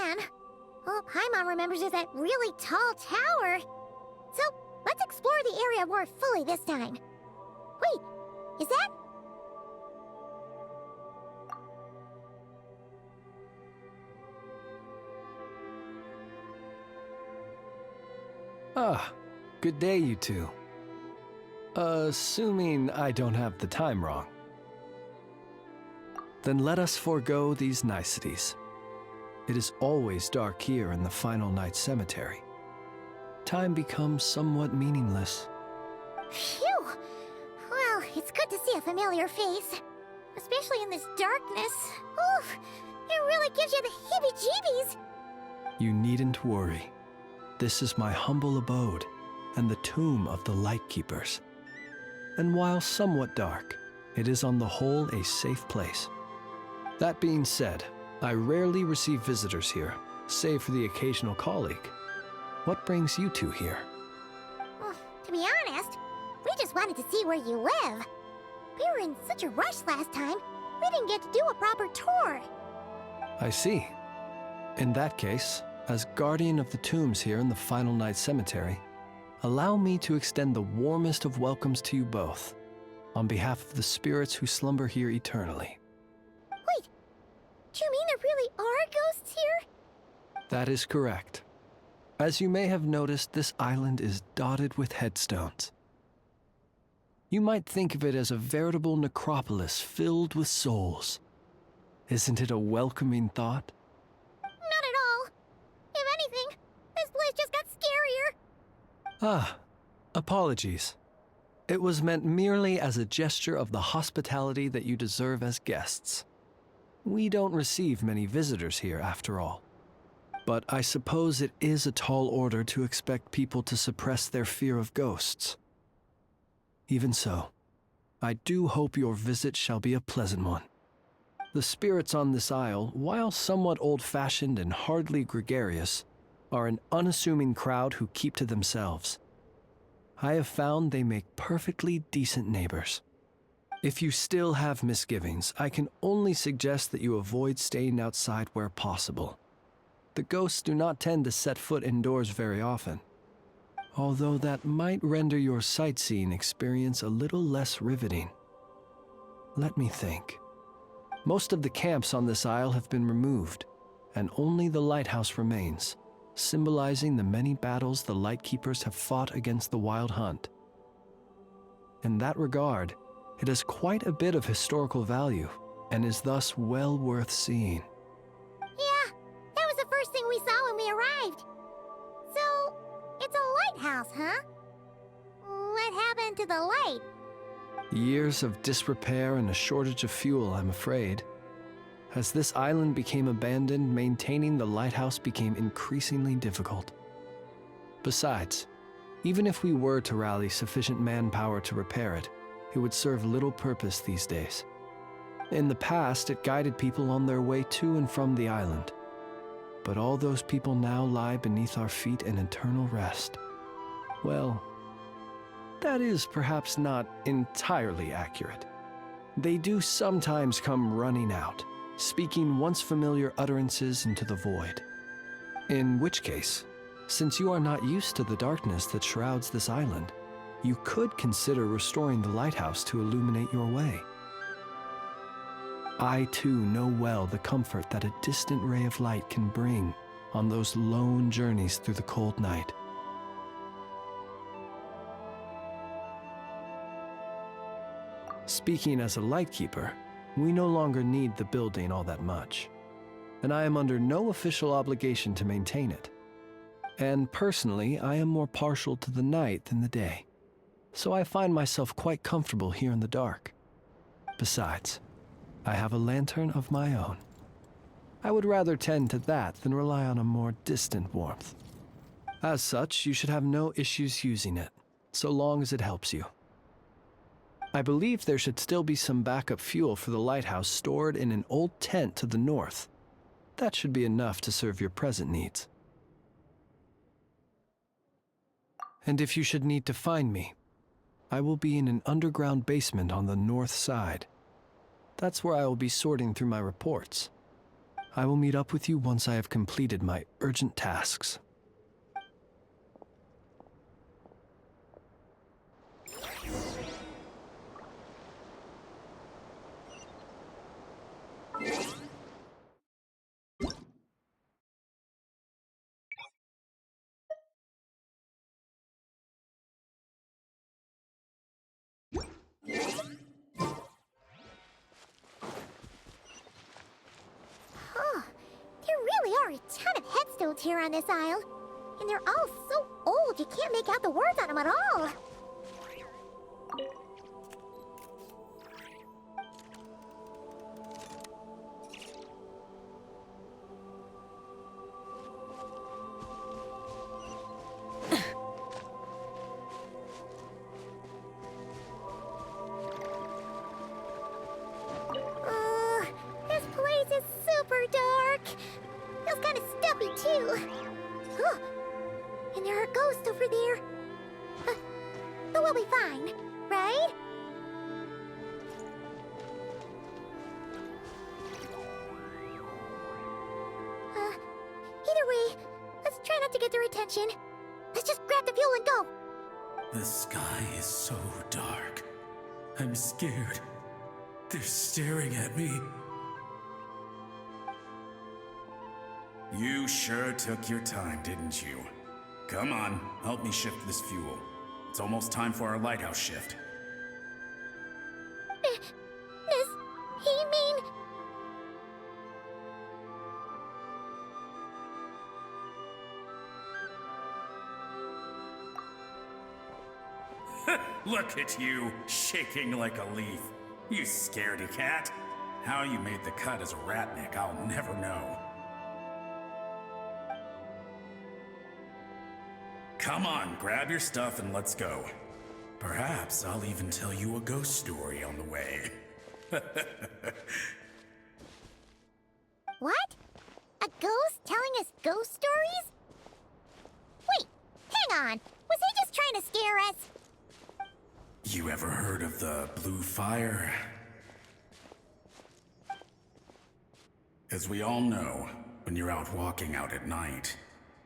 can. All Paimon remembers is that really tall tower. So, let's explore the area more fully this time. Wait, is that... Ah, good day, you two. Assuming I don't have the time wrong. Then let us forego these niceties. It is always dark here in the final night cemetery. Time becomes somewhat meaningless. Phew! Well, it's good to see a familiar face. Especially in this darkness. Oof! It really gives you the heebie-jeebies! You needn't worry. This is my humble abode, and the tomb of the Lightkeepers. And while somewhat dark, it is on the whole a safe place. That being said, I rarely receive visitors here, save for the occasional colleague. What brings you two here? Well, to be honest, we just wanted to see where you live. We were in such a rush last time, we didn't get to do a proper tour. I see. In that case, as guardian of the tombs here in the Final Night Cemetery, allow me to extend the warmest of welcomes to you both, on behalf of the spirits who slumber here eternally. Wait, do you mean there really are ghosts here? That is correct. As you may have noticed, this island is dotted with headstones. You might think of it as a veritable necropolis filled with souls. Isn't it a welcoming thought? Not at all. If anything, this place just got scarier. Ah, apologies. It was meant merely as a gesture of the hospitality that you deserve as guests. We don't receive many visitors here, after all. But I suppose it is a tall order to expect people to suppress their fear of ghosts. Even so, I do hope your visit shall be a pleasant one. The spirits on this isle, while somewhat old-fashioned and hardly gregarious, are an unassuming crowd who keep to themselves. I have found they make perfectly decent neighbors. If you still have misgivings, I can only suggest that you avoid staying outside where possible. The ghosts do not tend to set foot indoors very often, although that might render your sightseeing experience a little less riveting. Let me think. Most of the camps on this isle have been removed, and only the lighthouse remains, symbolizing the many battles the Lightkeepers have fought against the Wild Hunt. In that regard, it has quite a bit of historical value, and is thus well worth seeing. Yeah, that was the first thing we saw when we arrived. So, it's a lighthouse, huh? What happened to the light? Years of disrepair and a shortage of fuel, I'm afraid. As this island became abandoned, maintaining the lighthouse became increasingly difficult. Besides, even if we were to rally sufficient manpower to repair it, it would serve little purpose these days. In the past, it guided people on their way to and from the island. But all those people now lie beneath our feet in eternal rest. Well, that is perhaps not entirely accurate. They do sometimes come running out, speaking once familiar utterances into the void. In which case, since you are not used to the darkness that shrouds this island, you could consider restoring the lighthouse to illuminate your way. I too know well the comfort that a distant ray of light can bring on those lone journeys through the cold night. Speaking as a Lightkeeper, we no longer need the building all that much, and I am under no official obligation to maintain it. And personally, I am more partial to the night than the day, so I find myself quite comfortable here in the dark. Besides, I have a lantern of my own. I would rather tend to that than rely on a more distant warmth. As such, you should have no issues using it, so long as it helps you. I believe there should still be some backup fuel for the lighthouse stored in an old tent to the north. That should be enough to serve your present needs. And if you should need to find me, I will be in an underground basement on the north side. That's where I will be sorting through my reports. I will meet up with you once I have completed my urgent tasks. Huh. There really are a ton of headstones here on this isle. And they're all so old you can't make out the words on them at all. This place is super dark. Feels kind of stuffy too. Huh. And there are ghosts over there. But we'll be fine, right? Either way, let's try not to get their attention. Let's just grab the fuel and go. The sky is so dark. I'm scared. They're staring at me. You sure took your time, didn't you? Come on, help me shift this fuel. It's almost time for our lighthouse shift. Does he mean... Look at you, shaking like a leaf. You scaredy cat. How you made the cut as a ratnik, I'll never know. Come on, grab your stuff and let's go. Perhaps I'll even tell you a ghost story on the way. What? A ghost telling us ghost stories? Wait, hang on. Was he just trying to scare us? You ever heard of the blue fire? As we all know, when you're out walking out at night,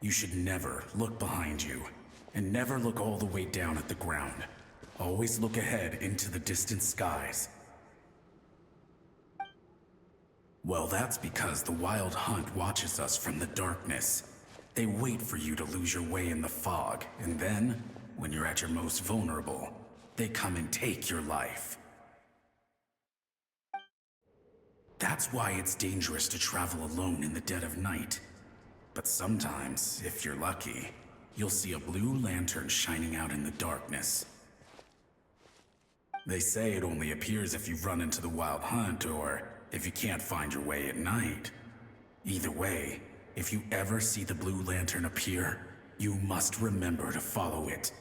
you should never look behind you, and never look all the way down at the ground. Always look ahead into the distant skies. Well, that's because the Wild Hunt watches us from the darkness. They wait for you to lose your way in the fog, and then, when you're at your most vulnerable, they come and take your life. That's why it's dangerous to travel alone in the dead of night. But sometimes, if you're lucky, you'll see a blue lantern shining out in the darkness. They say it only appears if you've run into the Wild Hunt or if you can't find your way at night. Either way, if you ever see the blue lantern appear, you must remember to follow it.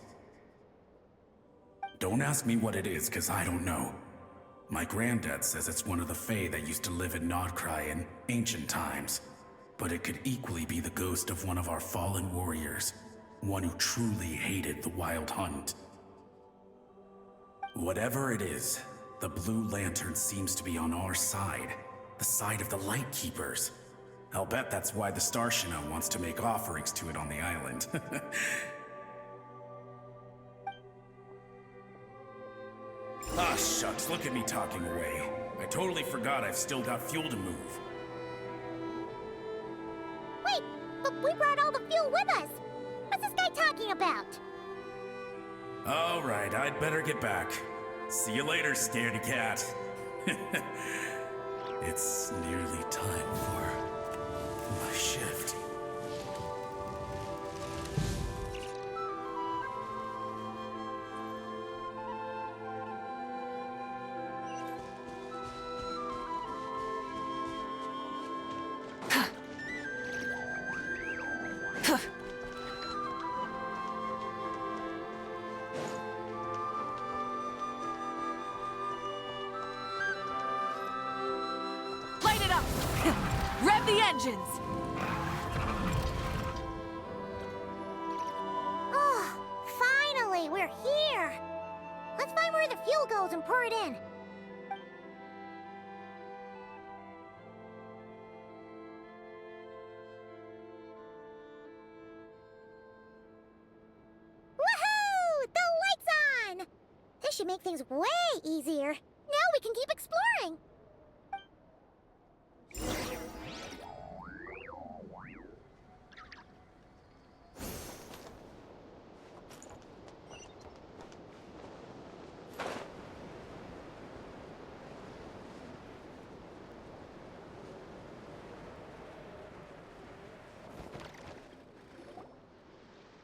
Don't ask me what it is, 'cause I don't know. My granddad says it's one of the Fae that used to live in Nod Krai in ancient times. But it could equally be the ghost of one of our fallen warriors. One who truly hated the Wild Hunt. Whatever it is, the blue lantern seems to be on our side. The side of the Light Keepers. I'll bet that's why the Starshina wants to make offerings to it on the island. Ah, shucks, look at me talking away. I totally forgot I've still got fuel to move. Wait, but we brought all the fuel with us. What's this guy talking about? All right, I'd better get back. See you later, scaredy cat. It's nearly time for my shift. Light it up! Rev the engines! Oh, finally, we're here. Let's find where the fuel goes and pour it in. This should make things way easier. Now we can keep exploring.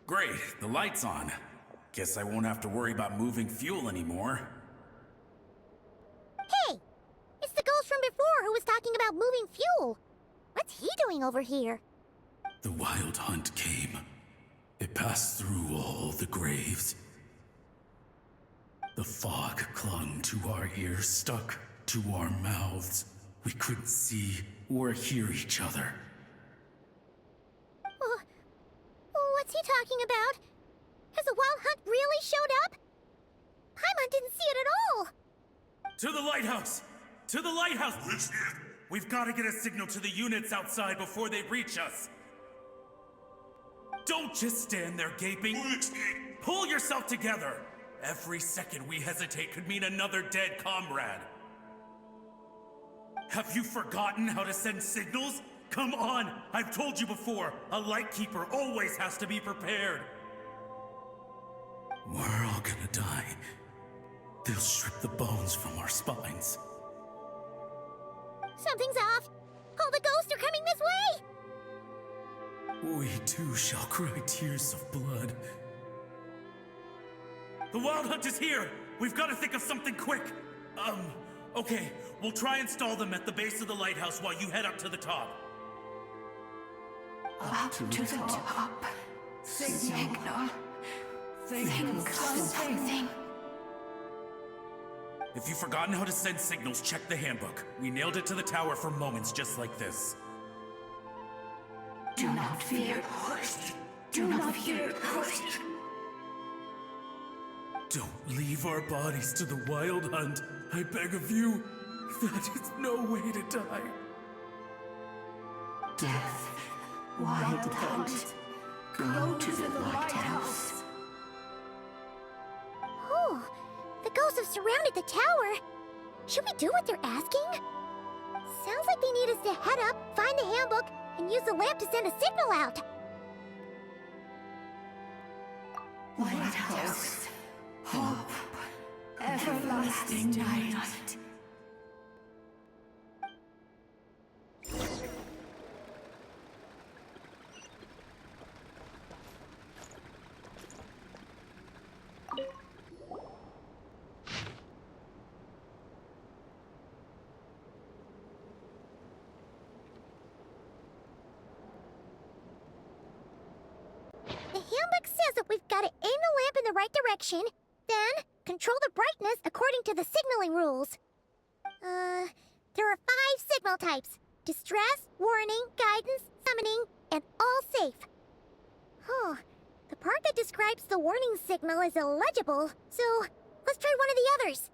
Great, the light's on. Guess I won't have to worry about moving fuel anymore. Hey! It's the ghost from before who was talking about moving fuel. What's he doing over here? The wild hunt came. It passed through all the graves. The fog clung to our ears, stuck to our mouths. We couldn't see or hear each other. What's he talking about? Has the wild hunt really showed up? Paimon didn't see it at all! To the lighthouse! To the lighthouse! We've got to get a signal to the units outside before they reach us. Don't just stand there gaping. Pull yourself together. Every second we hesitate could mean another dead comrade. Have you forgotten how to send signals? Come on! I've told you before, a lightkeeper always has to be prepared. We're all gonna die. They'll strip the bones from our spines. Something's off! All the ghosts are coming this way! We too shall cry tears of blood. The wild hunt is here! We've got to think of something quick! Okay, we'll try and stall them at the base of the lighthouse while you head up to the top. Up to the top. Signal. Think of something. If you've forgotten how to send signals, check the handbook. We nailed it to the tower for moments just like this. Do not fear. Do not fear. Don't leave our bodies to the wild hunt. I beg of you. That is no way to die. Death. Wild hunt. Go to the lighthouse. Oh, the ghosts have surrounded the tower. Should we do what they're asking? Sounds like they need us to head up, find the handbook, and use the lamp to send a signal out. Lighthouse. Hope. Everlasting night. The handbook says that we've got to aim the lamp in the right direction, then control the brightness according to the signaling rules. There are 5 signal types: distress, warning, guidance, summoning, and all safe. The part that describes the warning signal is illegible, so let's try one of the others.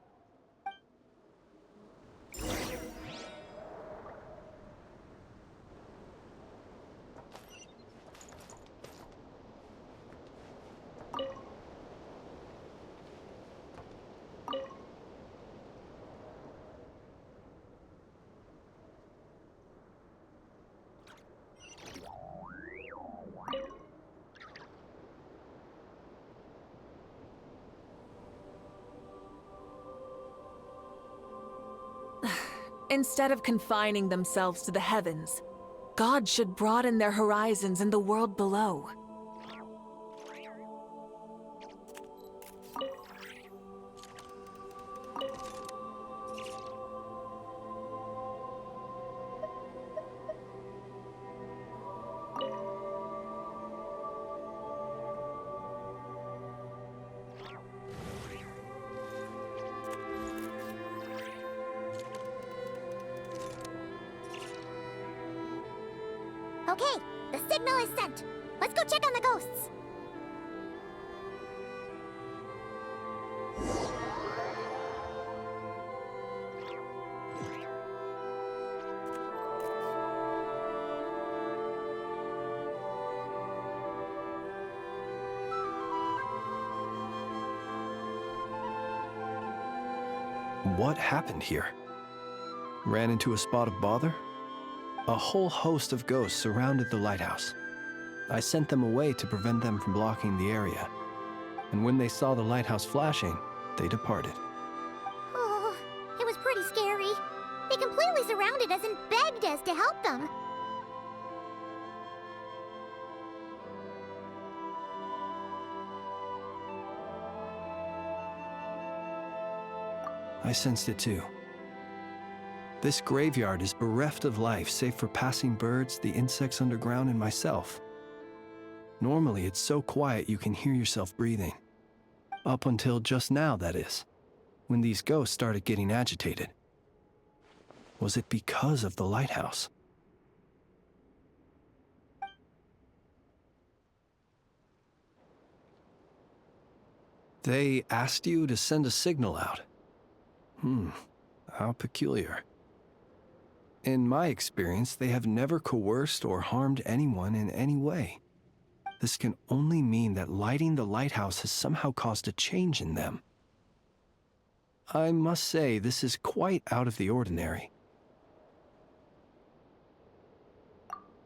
Instead of confining themselves to the heavens, God should broaden their horizons in the world below. Okay, the signal is sent. Let's go check on the ghosts. What happened here? Ran into a spot of bother? A whole host of ghosts surrounded the lighthouse. I sent them away to prevent them from blocking the area. And when they saw the lighthouse flashing, they departed. Oh, it was pretty scary. They completely surrounded us and begged us to help them. I sensed it too. This graveyard is bereft of life save for passing birds, the insects underground, and myself. Normally, it's so quiet you can hear yourself breathing. Up until just now, that is, when these ghosts started getting agitated. Was it because of the lighthouse? They asked you to send a signal out. How peculiar. In my experience, they have never coerced or harmed anyone in any way. This can only mean that lighting the lighthouse has somehow caused a change in them. I must say, this is quite out of the ordinary.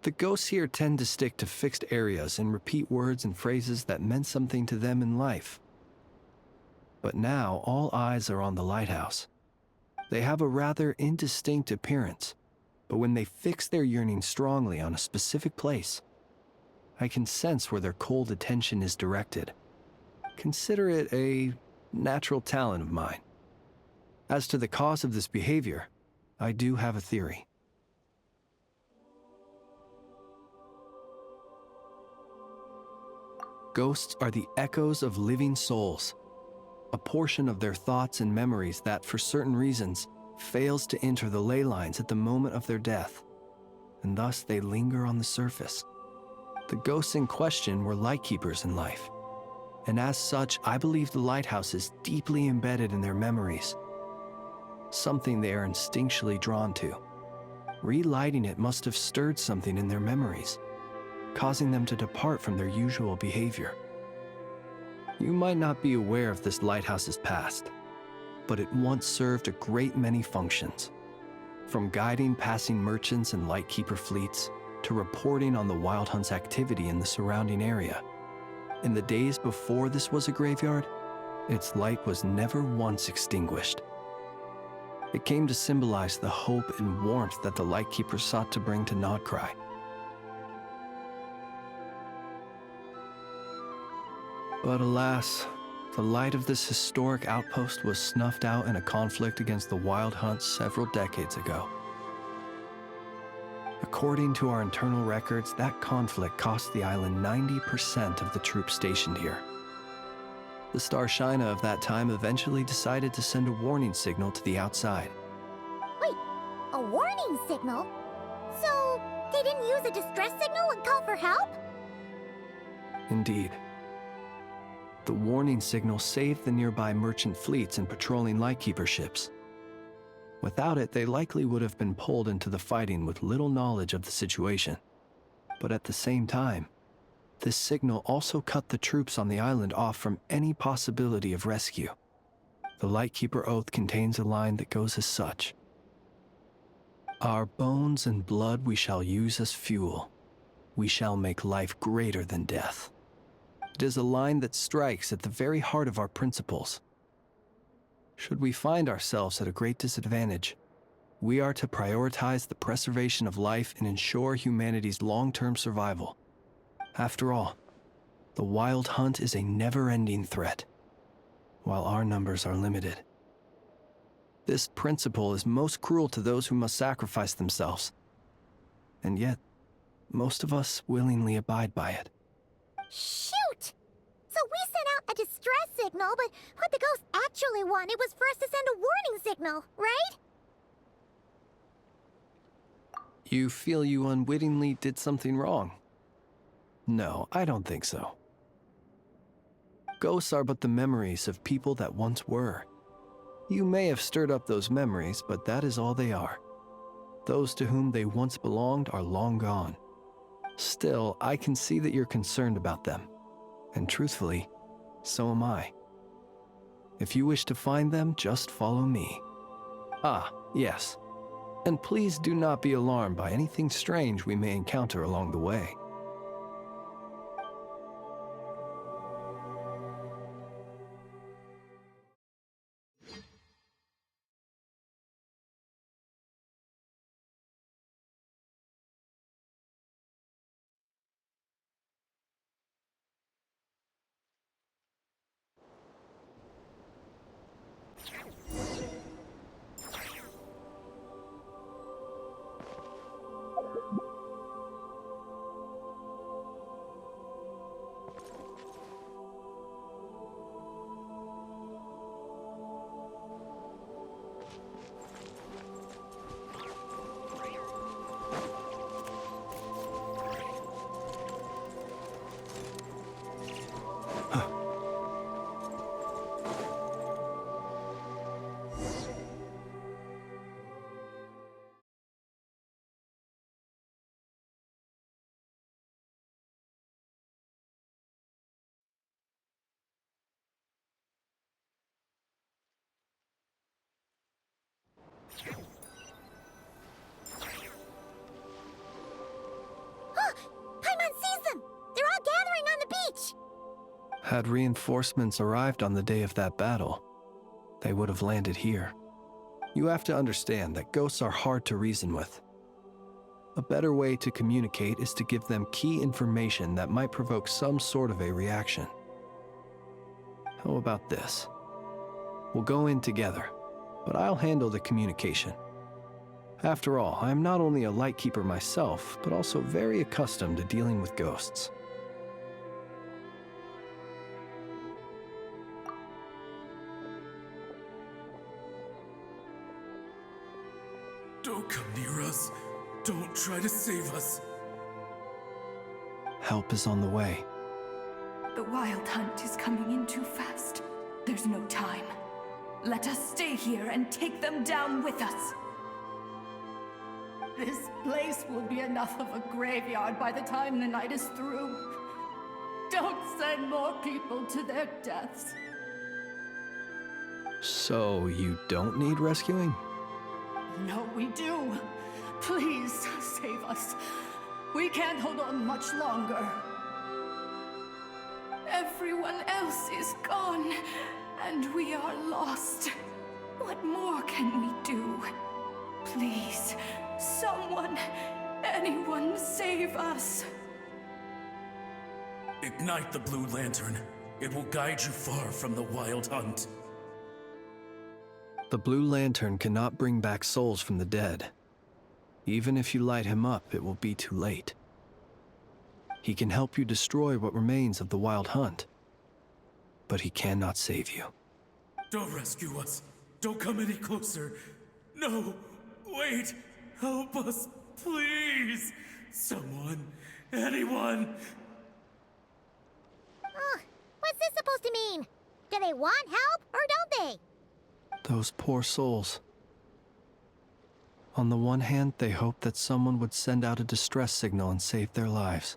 The ghosts here tend to stick to fixed areas and repeat words and phrases that meant something to them in life. But now, all eyes are on the lighthouse. They have a rather indistinct appearance, but when they fix their yearning strongly on a specific place, I can sense where their cold attention is directed. Consider it a natural talent of mine. As to the cause of this behavior, I do have a theory. Ghosts are the echoes of living souls, a portion of their thoughts and memories that, for certain reasons, fails to enter the ley lines at the moment of their death, and thus they linger on the surface. The ghosts in question were lightkeepers in life, and as such, I believe the lighthouse is deeply embedded in their memories, something they are instinctually drawn to. Relighting it must have stirred something in their memories, causing them to depart from their usual behavior. You might not be aware of this lighthouse's past, but it once served a great many functions, from guiding passing merchants and lightkeeper fleets to reporting on the Wild Hunt's activity in the surrounding area. In the days before this was a graveyard, its light was never once extinguished. It came to symbolize the hope and warmth that the lightkeeper sought to bring to Nod Krai. But alas, the light of this historic outpost was snuffed out in a conflict against the Wild Hunt several decades ago. According to our internal records, that conflict cost the island 90% of the troops stationed here. The Starshina of that time eventually decided to send a warning signal to the outside. Wait, a warning signal? So, they didn't use a distress signal and call for help? Indeed. The warning signal saved the nearby merchant fleets and patrolling lightkeeper ships. Without it, they likely would have been pulled into the fighting with little knowledge of the situation. But at the same time, this signal also cut the troops on the island off from any possibility of rescue. The Lightkeeper Oath contains a line that goes as such: "Our bones and blood we shall use as fuel. We shall make life greater than death." It is a line that strikes at the very heart of our principles. Should we find ourselves at a great disadvantage, we are to prioritize the preservation of life and ensure humanity's long-term survival. After all, the Wild Hunt is a never-ending threat, while our numbers are limited. This principle is most cruel to those who must sacrifice themselves, and yet, most of us willingly abide by it. Shoot! So we sent out a distress signal, but what the ghost actually wanted was for us to send a warning signal, right? You feel you unwittingly did something wrong? No, I don't think so. Ghosts are but the memories of people that once were. You may have stirred up those memories, but that is all they are. Those to whom they once belonged are long gone. Still, I can see that you're concerned about them. And truthfully, so am I. If you wish to find them, just follow me. Ah, yes. And please do not be alarmed by anything strange we may encounter along the way. Paimon sees them! They're all gathering on the beach! Had reinforcements arrived on the day of that battle, they would have landed here. You have to understand that ghosts are hard to reason with. A better way to communicate is to give them key information that might provoke some sort of a reaction. How about this? We'll go in together, but I'll handle the communication. After all, I am not only a lightkeeper myself, but also very accustomed to dealing with ghosts. Don't come near us. Don't try to save us. Help is on the way. The Wild Hunt is coming in too fast. There's no time. Let us stay here and take them down with us. This place will be enough of a graveyard by the time the night is through. Don't send more people to their deaths. So you don't need rescuing? No, we do. Please, save us. We can't hold on much longer. Everyone else is gone, and we are lost. What more can we do? Please, someone, anyone save us. Ignite the blue lantern. It will guide you far from the Wild Hunt. The blue lantern cannot bring back souls from the dead. Even if you light him up, it will be too late. He can help you destroy what remains of the Wild Hunt, but he cannot save you. Don't rescue us. Don't come any closer. No, wait. Help us, please. Someone, anyone. What's this supposed to mean? Do they want help, or don't they? Those poor souls. On the one hand, they hoped that someone would send out a distress signal and save their lives.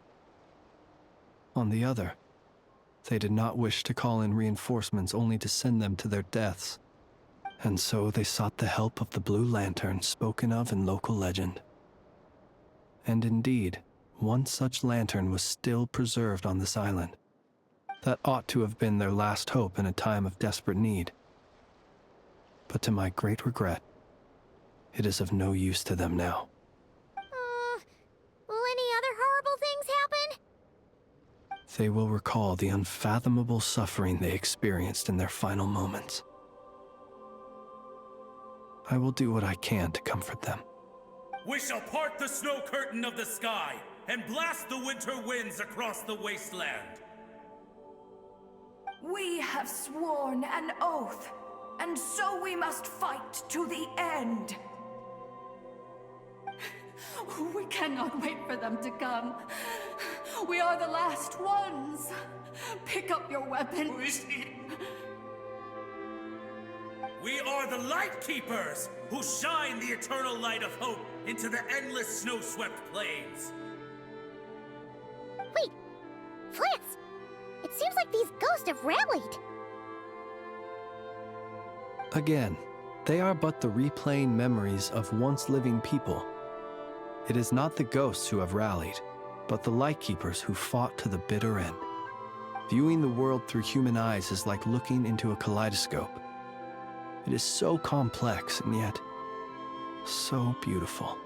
On the other, they did not wish to call in reinforcements only to send them to their deaths. And so they sought the help of the Blue Lantern spoken of in local legend. And indeed, one such lantern was still preserved on this island. That ought to have been their last hope in a time of desperate need. But to my great regret, it is of no use to them now. Will any other horrible things happen? They will recall the unfathomable suffering they experienced in their final moments. I will do what I can to comfort them. We shall part the snow curtain of the sky and blast the winter winds across the wasteland. We have sworn an oath, and so we must fight to the end. We cannot wait for them to come. We are the last ones. Pick up your weapons. We are the Light Keepers, who shine the eternal light of hope into the endless snow-swept plains. Wait, Fritz! It seems like these ghosts have rallied. Again, They are but the replaying memories of once living people. It is not the ghosts who have rallied, but the Lightkeepers who fought to the bitter end. Viewing the world through human eyes is like looking into a kaleidoscope. It is so complex and yet so beautiful.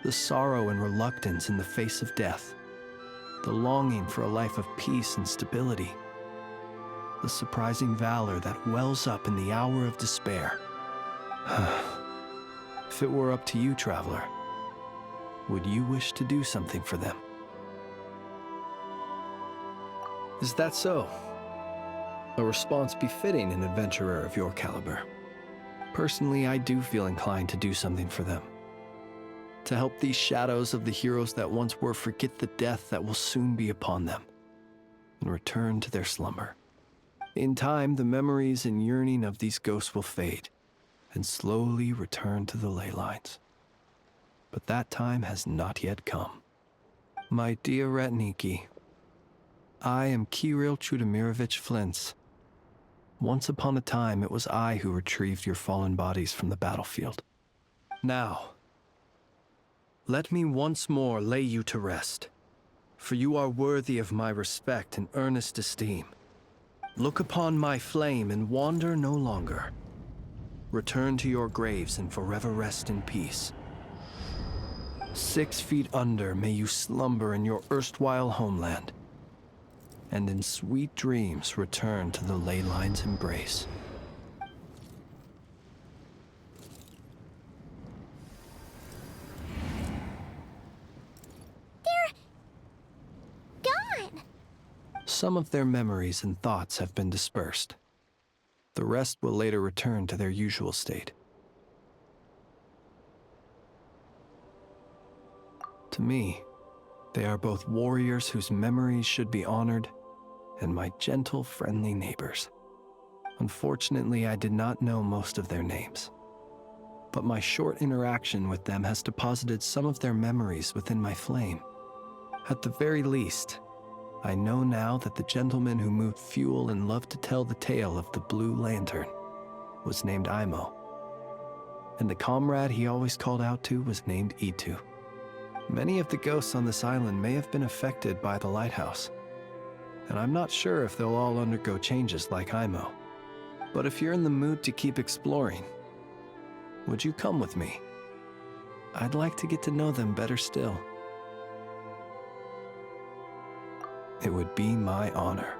The sorrow and reluctance in the face of death, the longing for a life of peace and stability, the surprising valor that wells up in the hour of despair. If it were up to you, traveler, would you wish to do something for them? Is that so? A response befitting an adventurer of your caliber. Personally, I do feel inclined to do something for them. To help these shadows of the heroes that once were forget the death that will soon be upon them, and return to their slumber. In time, the memories and yearning of these ghosts will fade, and slowly return to the ley lines. But that time has not yet come. My dear Ratniki, I am Kirill Chudamirovich Flintz. Once upon a time, it was I who retrieved your fallen bodies from the battlefield. Now, let me once more lay you to rest, for you are worthy of my respect and earnest esteem. Look upon my flame and wander no longer. Return to your graves and forever rest in peace. 6 feet under may you slumber in your erstwhile homeland, and in sweet dreams return to the ley line's embrace. They're gone. Some of their memories and thoughts have been dispersed. The rest will later return to their usual state. To me, they are both warriors whose memories should be honored and my gentle, friendly neighbors. Unfortunately, I did not know most of their names, but my short interaction with them has deposited some of their memories within my flame. At the very least, I know now that the gentleman who moved fuel and loved to tell the tale of the Blue Lantern was named Imo, and the comrade he always called out to was named Itu. Many of the ghosts on this island may have been affected by the lighthouse, and I'm not sure if they'll all undergo changes like Imo. But if you're in the mood to keep exploring, would you come with me? I'd like to get to know them better still. It would be my honor.